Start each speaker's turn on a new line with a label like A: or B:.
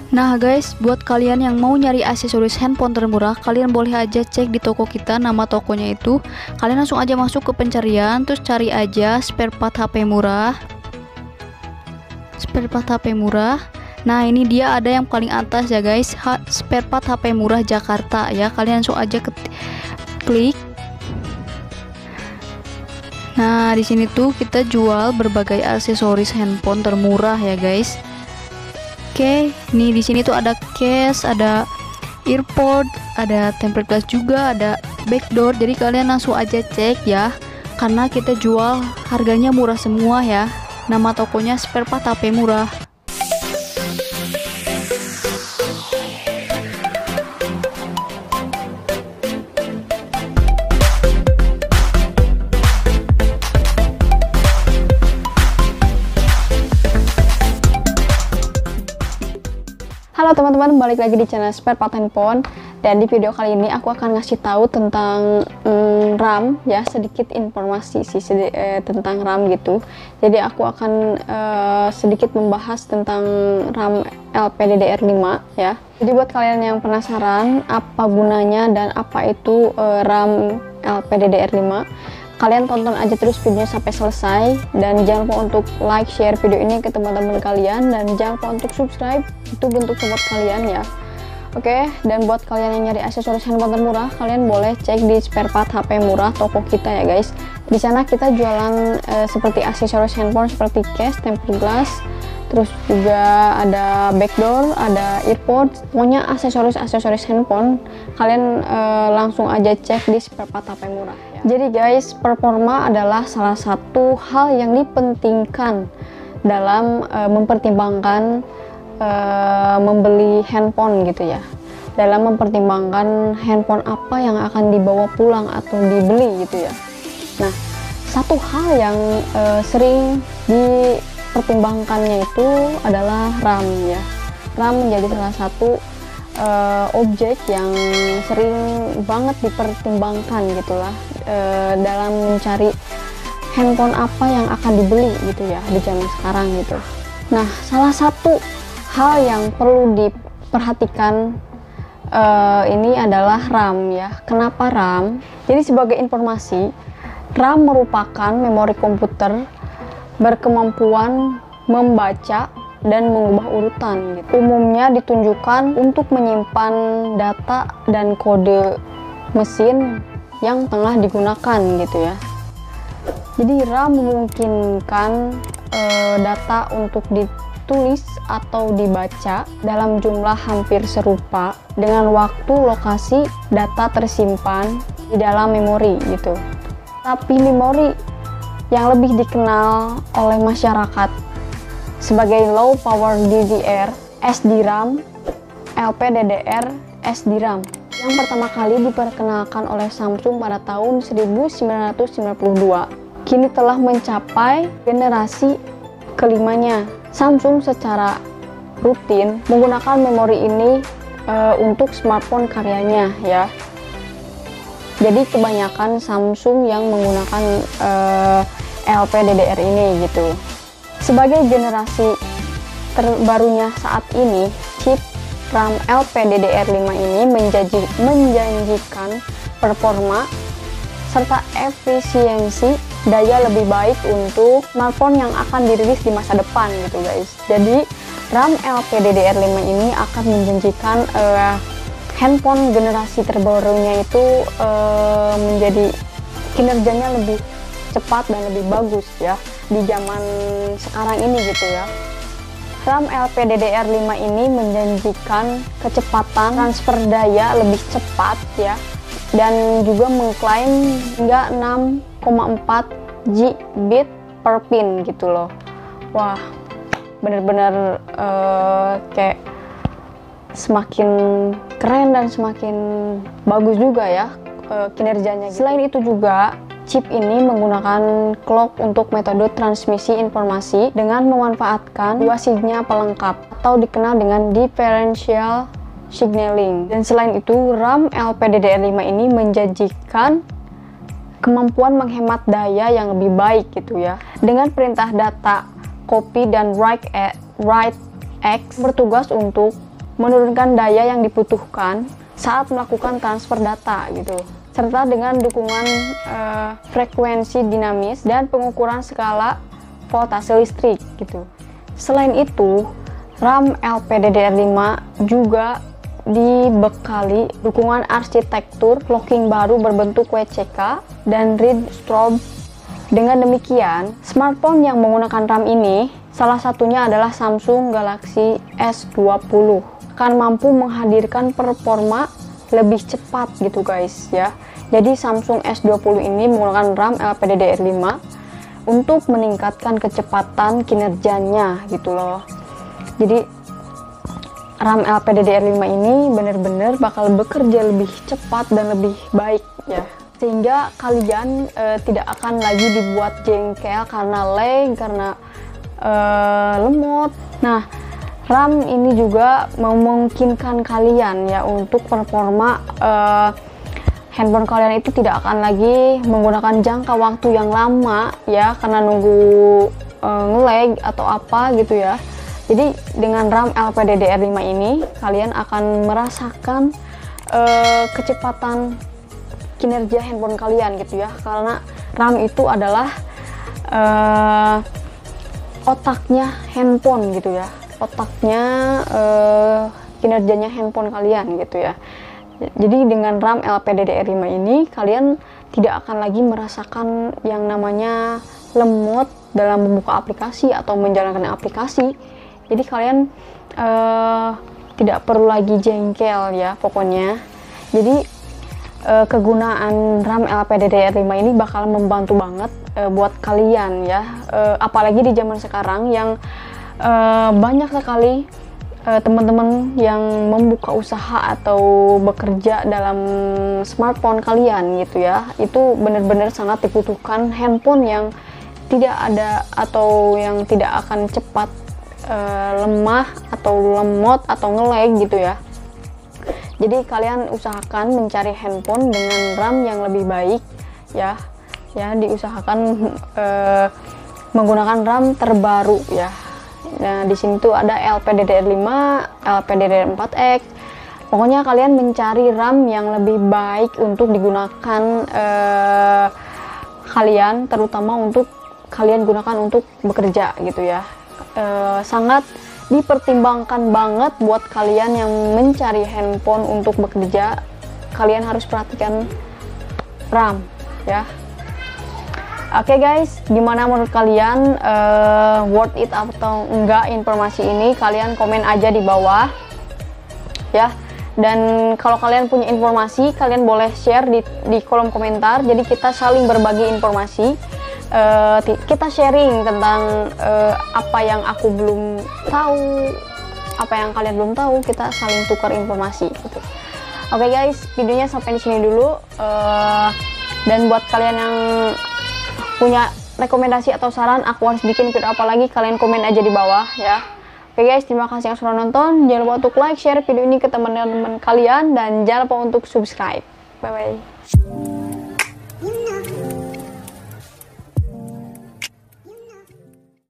A: Nah guys, buat kalian yang mau nyari aksesoris handphone termurah, kalian boleh aja cek di toko kita. Nama tokonya itu, kalian langsung aja masuk ke pencarian, terus cari aja spare part HP murah. Spare part HP murah. Nah ini dia ada yang paling atas ya guys, spare part HP murah Jakarta ya. Kalian langsung aja klik. Nah di sini tuh kita jual berbagai aksesoris handphone termurah ya guys. Oke, nih di sini tuh ada case, ada earpod, ada tempered glass juga, ada backdoor. Jadi kalian langsung aja cek ya, karena kita jual harganya murah semua ya. Nama tokonya spare part HP murah.
B: Halo teman-teman, balik lagi di channel Spare Part Handphone. Dan di video kali ini aku akan ngasih tahu tentang RAM ya, sedikit informasi sih tentang RAM gitu. Jadi aku akan sedikit membahas tentang RAM LPDDR5 ya. Jadi buat kalian yang penasaran apa gunanya dan apa itu RAM LPDDR5, kalian tonton aja terus videonya sampai selesai, dan jangan lupa untuk like, share video ini ke teman-teman kalian, dan jangan lupa untuk subscribe, itu bentuk support kalian ya. Oke, dan buat kalian yang nyari aksesoris handphone termurah, kalian boleh cek di spare part HP murah toko kita ya guys. Di sana kita jualan seperti aksesoris handphone seperti case, tempered glass, terus juga ada backdoor, ada earpod, pokoknya aksesoris handphone kalian langsung aja cek di spare part HP murah ya. Jadi guys, performa adalah salah satu hal yang dipentingkan dalam mempertimbangkan membeli handphone gitu ya, dalam mempertimbangkan handphone apa yang akan dibawa pulang atau dibeli gitu ya. Nah, satu hal yang sering dipertimbangkannya itu adalah RAM ya. RAM menjadi salah satu objek yang sering banget dipertimbangkan gitulah dalam mencari handphone apa yang akan dibeli gitu ya di zaman sekarang gitu. Nah, salah satu hal yang perlu diperhatikan ini adalah RAM ya. Kenapa RAM? Jadi sebagai informasi, RAM merupakan memori komputer berkemampuan membaca dan mengubah urutan gitu. Umumnya ditunjukkan untuk menyimpan data dan kode mesin yang tengah digunakan gitu ya. Jadi RAM memungkinkan data untuk ditulis atau dibaca dalam jumlah hampir serupa dengan waktu lokasi data tersimpan di dalam memori gitu. Tapi memori yang lebih dikenal oleh masyarakat sebagai low power DDR, SDRAM, LPDDR, SDRAM yang pertama kali diperkenalkan oleh Samsung pada tahun 1992, kini telah mencapai generasi kelimanya. Samsung secara rutin menggunakan memori ini untuk smartphone karyanya ya. Jadi kebanyakan Samsung yang menggunakan LPDDR ini gitu. Sebagai generasi terbarunya saat ini, chip RAM LPDDR5 ini menjanjikan performa serta efisiensi daya lebih baik untuk smartphone yang akan dirilis di masa depan gitu guys. Jadi RAM LPDDR5 ini akan menjanjikan handphone generasi terbarunya itu menjadi kinerjanya lebih cepat dan lebih bagus ya di zaman sekarang ini gitu ya. RAM LPDDR5 ini menjanjikan kecepatan transfer daya lebih cepat ya, dan juga mengklaim hingga 6,4 Gbit per pin gitu loh. Wah, bener-bener kayak semakin keren dan semakin bagus juga ya kinerjanya. Selain itu juga chip ini menggunakan clock untuk metode transmisi informasi dengan memanfaatkan dua sinyal pelengkap atau dikenal dengan differential signaling. Dan selain itu, RAM LPDDR5 ini menjanjikan kemampuan menghemat daya yang lebih baik gitu ya. Dengan perintah data copy dan write X bertugas untuk menurunkan daya yang dibutuhkan saat melakukan transfer data gitu, serta dengan dukungan frekuensi dinamis dan pengukuran skala voltase listrik gitu. Selain itu, RAM LPDDR5 juga dibekali dukungan arsitektur locking baru berbentuk WCK dan read strobe. Dengan demikian, smartphone yang menggunakan RAM ini salah satunya adalah Samsung Galaxy S20 akan mampu menghadirkan performa lebih cepat gitu guys ya. Jadi Samsung S20 ini menggunakan RAM LPDDR5 untuk meningkatkan kecepatan kinerjanya gitu loh. Jadi RAM LPDDR5 ini benar-benar bakal bekerja lebih cepat dan lebih baik ya, sehingga kalian tidak akan lagi dibuat jengkel karena lag, karena lemot. Nah, RAM ini juga memungkinkan kalian ya untuk performa handphone kalian itu tidak akan lagi menggunakan jangka waktu yang lama ya, karena nunggu nge-lag atau apa gitu ya. Jadi dengan RAM LPDDR5 ini kalian akan merasakan kecepatan kinerja handphone kalian gitu ya, karena RAM itu adalah otaknya handphone gitu ya, otaknya kinerjanya handphone kalian gitu ya. Jadi dengan RAM LPDDR5 ini kalian tidak akan lagi merasakan yang namanya lemot dalam membuka aplikasi atau menjalankan aplikasi. Jadi kalian tidak perlu lagi jengkel ya pokoknya. Jadi kegunaan RAM LPDDR5 ini bakal membantu banget buat kalian ya, apalagi di zaman sekarang yang banyak sekali teman-teman yang membuka usaha atau bekerja dalam smartphone kalian gitu ya. Itu benar-benar sangat dibutuhkan handphone yang tidak ada atau yang tidak akan cepat lemah atau lemot atau nge-lag gitu ya. Jadi kalian usahakan mencari handphone dengan RAM yang lebih baik ya. Ya, diusahakan menggunakan RAM terbaru ya. Nah, di sini tuh ada LPDDR5, LPDDR4X. Pokoknya kalian mencari RAM yang lebih baik untuk digunakan kalian, terutama untuk kalian gunakan untuk bekerja gitu ya. Sangat dipertimbangkan banget buat kalian yang mencari handphone untuk bekerja. Kalian harus perhatikan RAM ya. Oke guys, gimana menurut kalian, worth it atau enggak informasi ini? Kalian komen aja di bawah ya. Dan kalau kalian punya informasi, kalian boleh share di kolom komentar. Jadi kita saling berbagi informasi. Kita sharing tentang apa yang aku belum tahu, apa yang kalian belum tahu. Kita saling tukar informasi gitu. Oke guys, videonya sampai di sini dulu. Dan buat kalian yang punya rekomendasi atau saran aku harus bikin video apa lagi, kalian komen aja di bawah ya. Oke guys, terima kasih yang sudah nonton. Jangan lupa untuk like, share video ini ke teman-teman kalian, dan jangan lupa untuk subscribe. Bye bye.